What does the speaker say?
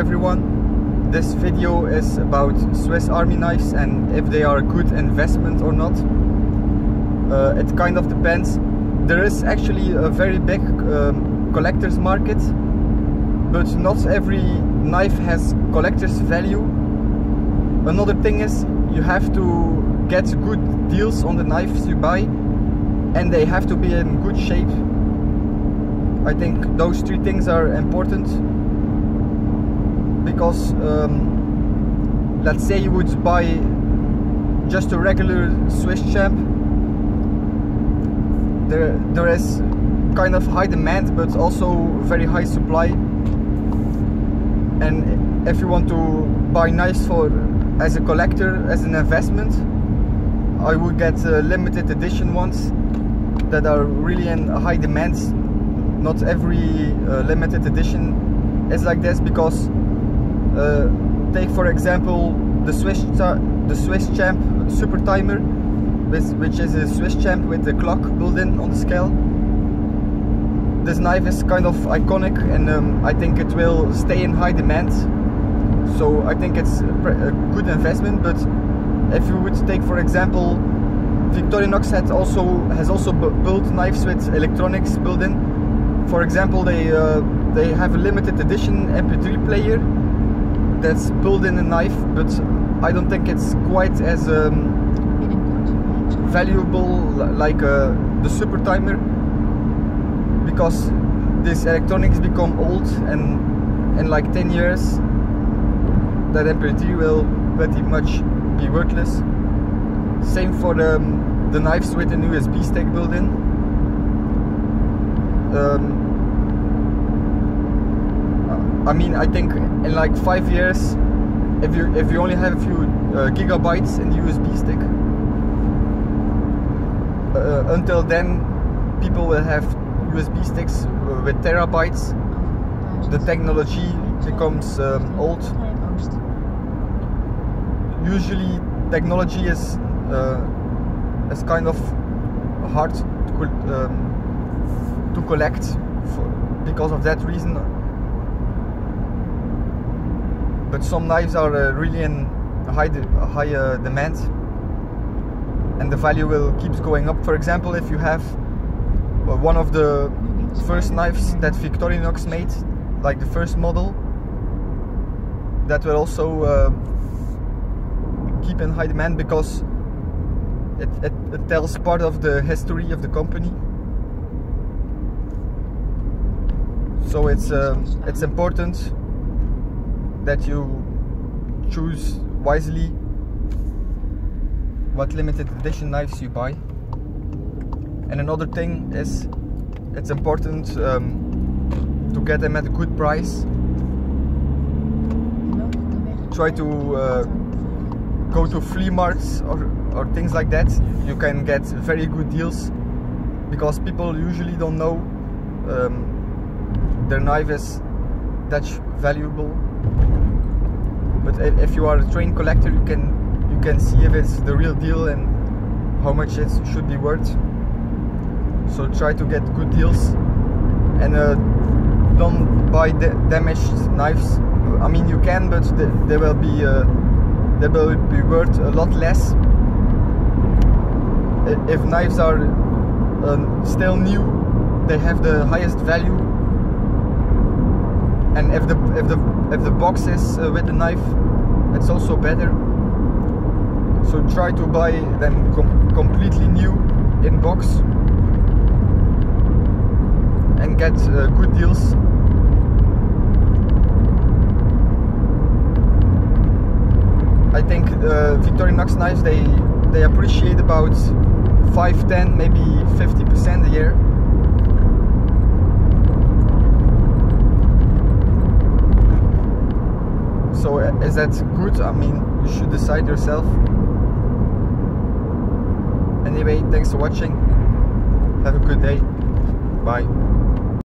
Everyone, this video is about Swiss Army knives and if they are a good investment or not. It kind of depends. There is actually a very big collector's market, but not every knife has collector's value. Another thing is you have to get good deals on the knives you buy, and they have to be in good shape. I think those three things are important, because let's say you would buy just a regular Swiss champ. There is kind of high demand but also very high supply, and if you want to buy knives as a collector, as an investment, I would get limited edition ones that are really in high demand. Not every limited edition is like this, because take for example the Swiss champ Super Timer, which is a Swiss champ with the clock built in on the scale. This knife is kind of iconic, and I think it will stay in high demand, so I think it's a good investment. But if you would take for example, Victorinox has also built knives with electronics built in. For example, they have a limited edition MP3 player that's built in a knife, but I don't think it's quite as valuable like the Super Timer, because these electronics become old, and in like 10 years that MP3 will pretty much be worthless. Same for the knives with an USB stick built in. I mean, I think in like 5 years, if you only have a few gigabytes in the USB stick, until then people will have USB sticks with terabytes. The technology becomes old. Usually technology is kind of hard to collect because of that reason. But some knives are really in high demand, and the value will keep going up. For example, if you have one of the first knives that Victorinox made, like the first model, that will also keep in high demand, because it tells part of the history of the company. So it's important that you choose wisely what limited edition knives you buy. And another thing is, it's important to get them at a good price. Try to go to flea markets or things like that. You can get very good deals, because people usually don't know their knife is that valuable. But if you are a trained collector, you can see if it's the real deal and how much it should be worth. So try to get good deals, and don't buy damaged knives. I mean, you can, but they will be worth a lot less. If knives are still new, they have the highest value. And if the box is with the knife, it's also better. So try to buy them completely new in box and get good deals. I think Victorinox knives, they appreciate about 5, 10, maybe 50% a year. So is that good? I mean, you should decide yourself. Anyway, thanks for watching. Have a good day. Bye.